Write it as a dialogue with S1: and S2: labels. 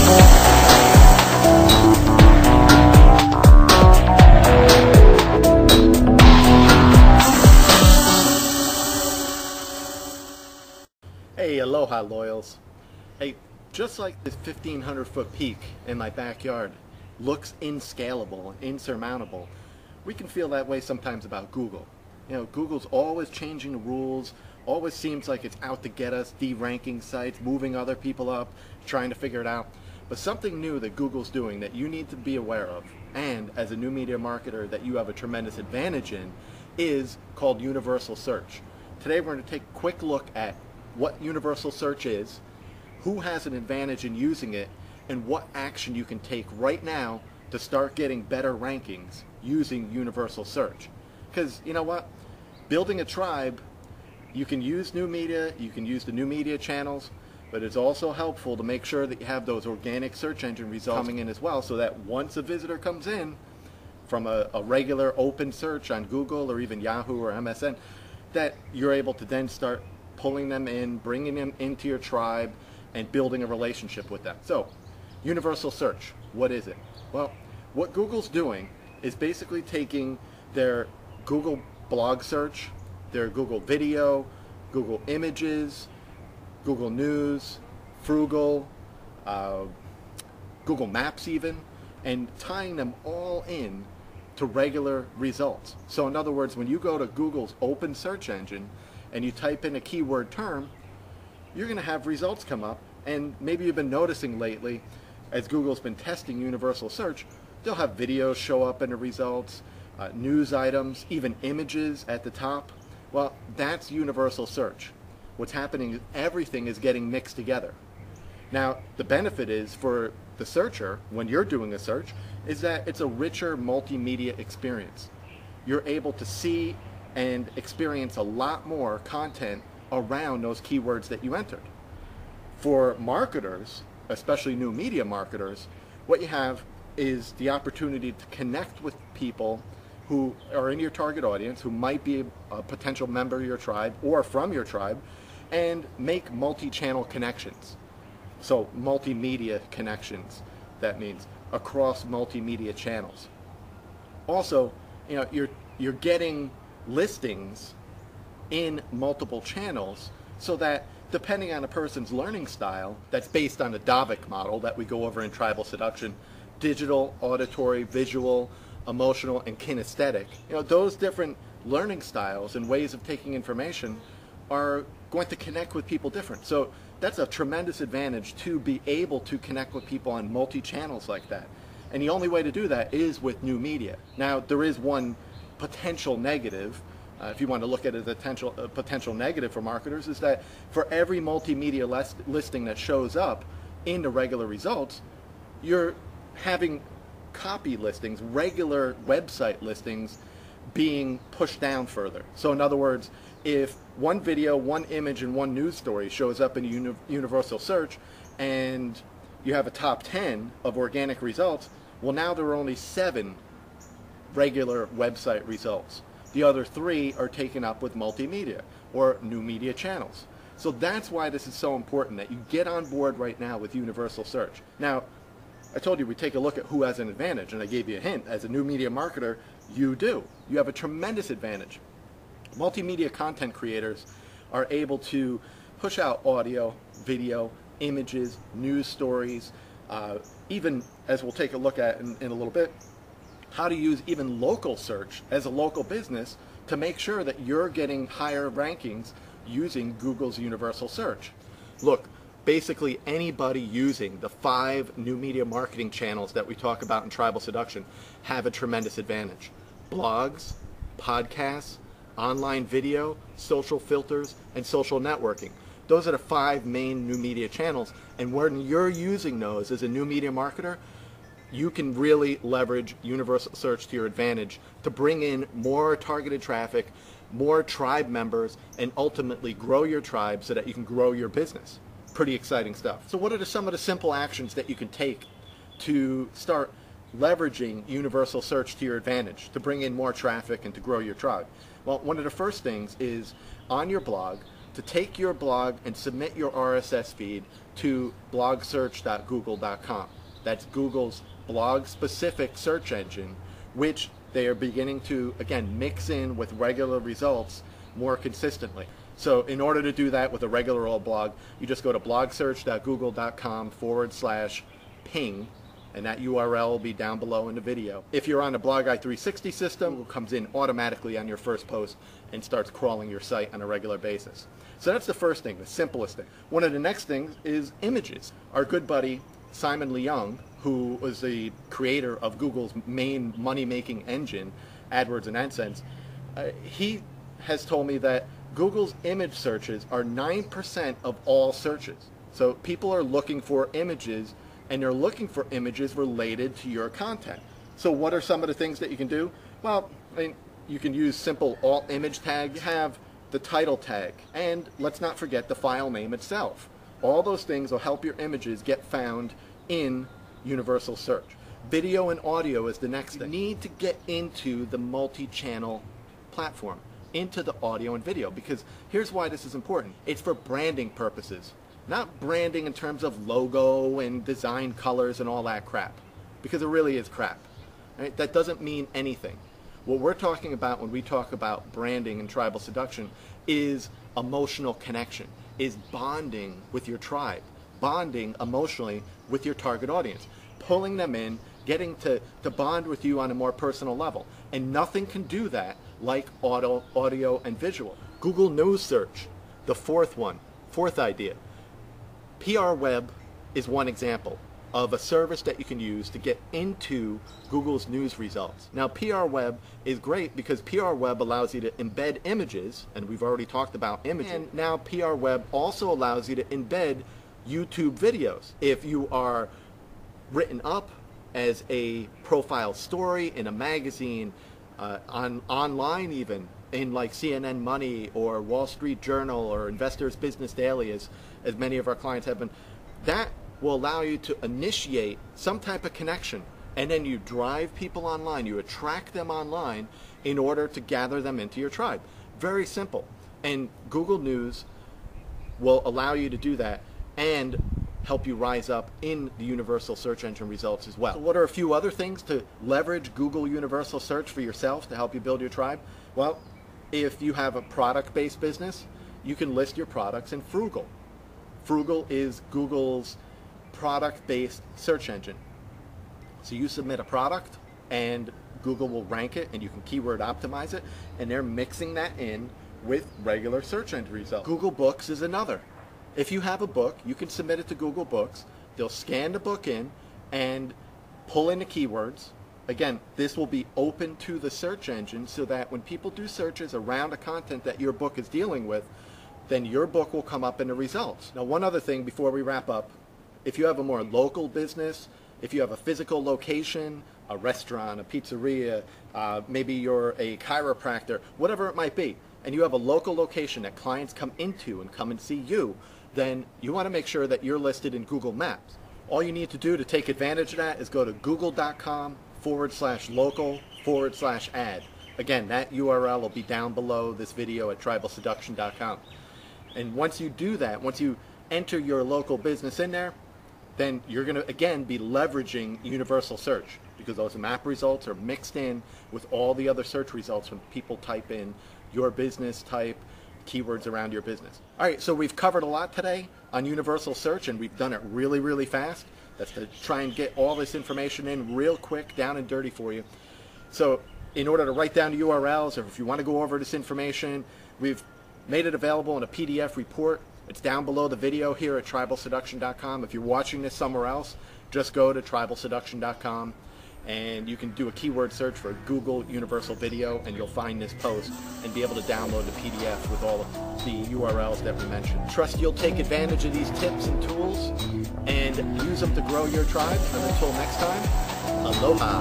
S1: Hey, aloha loyals. Hey, just like this 1,500-foot peak in my backyard looks inscalable, insurmountable, we can feel that way sometimes about Google. You know, Google's always changing the rules, always seems like it's out to get us, de-ranking sites, moving other people up, trying to figure it out. But something new that Google's doing that you need to be aware of, and as a new media marketer that you have a tremendous advantage in, is called universal search. Today we're going to take a quick look at what universal search is, who has an advantage in using it, and what action you can take right now to start getting better rankings using universal search. Because you know what? Building a tribe, you can use new media, you can use the new media channels, but it's also helpful to make sure that you have those organic search engine results coming in as well, so that once a visitor comes in from a regular open search on Google or even Yahoo or MSN, that you're able to then start pulling them in, bringing them into your tribe, and building a relationship with them. So, universal search, what is it? Well, what Google's doing is basically taking their Google blog search, their Google video, Google images, Google News, Frugal, Google Maps even, and tying them all in to regular results. So in other words, when you go to Google's open search engine and you type in a keyword term, you're going to have results come up. And maybe you've been noticing lately, as Google's been testing universal search, they'll have videos show up in the results, news items, even images at the top. Well, that's universal search. What's happening is everything is getting mixed together. Now, the benefit is for the searcher, when you're doing a search, is that it's a richer multimedia experience. You're able to see and experience a lot more content around those keywords that you entered. For marketers, especially new media marketers, what you have is the opportunity to connect with people who are in your target audience, who might be a potential member of your tribe or from your tribe, and make multi-channel connections. So multimedia connections, that means across multimedia channels. Also, you know, you're getting listings in multiple channels, so that depending on a person's learning style, that's based on the Davik model that we go over in Tribal Seduction, digital, auditory, visual, emotional, and kinesthetic. You know, those different learning styles and ways of taking information are going to connect with people different. So that's a tremendous advantage to be able to connect with people on multi-channels like that. And the only way to do that is with new media. Now, there is one potential negative, if you want to look at it as a potential negative for marketers, is that for every multimedia listing that shows up in the regular results, you're having copy listings, regular website listings, being pushed down further. So in other words, if one video, one image, and one news story shows up in universal search, and you have a top 10 of organic results, well, now there are only 7 regular website results. The other 3 are taken up with multimedia or new media channels. So that's why this is so important, that you get on board right now with universal search. Now, I told you we take a look at who has an advantage, and I gave you a hint. As a new media marketer, you do. You have a tremendous advantage. Multimedia content creators are able to push out audio, video, images, news stories, even, as we'll take a look at in a little bit, how to use even local search as a local business to make sure that you're getting higher rankings using Google's universal search. Look, basically anybody using the 5 new media marketing channels that we talk about in Tribal Seduction have a tremendous advantage. Blogs, podcasts, online video, social filters, and social networking. Those are the 5 main new media channels, and when you're using those as a new media marketer, you can really leverage universal search to your advantage to bring in more targeted traffic, more tribe members, and ultimately grow your tribe so that you can grow your business. Pretty exciting stuff. So what are some of the simple actions that you can take to start leveraging universal search to your advantage, to bring in more traffic and to grow your tribe? Well, one of the first things is on your blog, to take your blog and submit your RSS feed to blogsearch.google.com. That's Google's blog-specific search engine, which they are beginning to, again, mix in with regular results more consistently. So in order to do that with a regular old blog, you just go to blogsearch.google.com/ping, and that URL will be down below in the video. If you're on a BlogEye 360 system, it comes in automatically on your first post and starts crawling your site on a regular basis. So that's the first thing, the simplest thing. One of the next things is images. Our good buddy Simon Leung, who was the creator of Google's main money-making engine, AdWords and AdSense, he has told me that Google's image searches are 9% of all searches. So people are looking for images, and they're looking for images related to your content. So what are some of the things that you can do? Well, I mean, you can use simple alt image tags. You have the title tag, and let's not forget the file name itself. All those things will help your images get found in universal search. Video and audio is the next thing. You need to get into the multi-channel platform, into the audio and video, because here's why this is important. It's for branding purposes. Not branding in terms of logo and design colors and all that crap, because it really is crap. Right? That doesn't mean anything. What we're talking about when we talk about branding and tribal seduction is emotional connection, is bonding with your tribe, bonding emotionally with your target audience, pulling them in, getting to bond with you on a more personal level. And nothing can do that like audio and visual. Google News Search, the fourth idea. PRWeb is one example of a service that you can use to get into Google's news results. Now, PRWeb is great because PRWeb allows you to embed images, and we've already talked about images. And now PRWeb also allows you to embed YouTube videos. If you are written up as a profile story in a magazine, online even, in like CNN Money or Wall Street Journal or Investors Business Daily, as many of our clients have been, that will allow you to initiate some type of connection, and then you drive people online, you attract them online in order to gather them into your tribe. Very simple. And Google News will allow you to do that and help you rise up in the universal search engine results as well. So what are a few other things to leverage Google Universal Search for yourself to help you build your tribe? Well, if you have a product-based business, you can list your products in Frugal. Frugal is Google's product-based search engine. So you submit a product and Google will rank it, and you can keyword optimize it, and they're mixing that in with regular search engine results. Google Books is another. If you have a book, you can submit it to Google Books. They'll scan the book in and pull in the keywords. Again, this will be open to the search engine so that when people do searches around the content that your book is dealing with, then your book will come up in the results. Now, one other thing before we wrap up, if you have a more local business, if you have a physical location, a restaurant, a pizzeria, maybe you're a chiropractor, whatever it might be, and you have a local location that clients come into and come and see you, then you want to make sure that you're listed in Google Maps. All you need to do to take advantage of that is go to google.com/local/ad. Again, that URL will be down below this video at tribalseduction.com. And once you do that, once you enter your local business in there, then you're going to, again, be leveraging universal search, because those map results are mixed in with all the other search results when people type in your business type, keywords around your business. All right, so we've covered a lot today on universal search, and we've done it really, really fast. That's to try and get all this information in real quick, down and dirty for you. So in order to write down the URLs, or if you want to go over this information, we've made it available in a PDF report. It's down below the video here at tribalseduction.com. If you're watching this somewhere else, just go to tribalseduction.com, and you can do a keyword search for Google Universal Video, and you'll find this post and be able to download the PDF with all of the URLs that we mentioned. Trust you'll take advantage of these tips and tools and use them to grow your tribe. And until next time, aloha.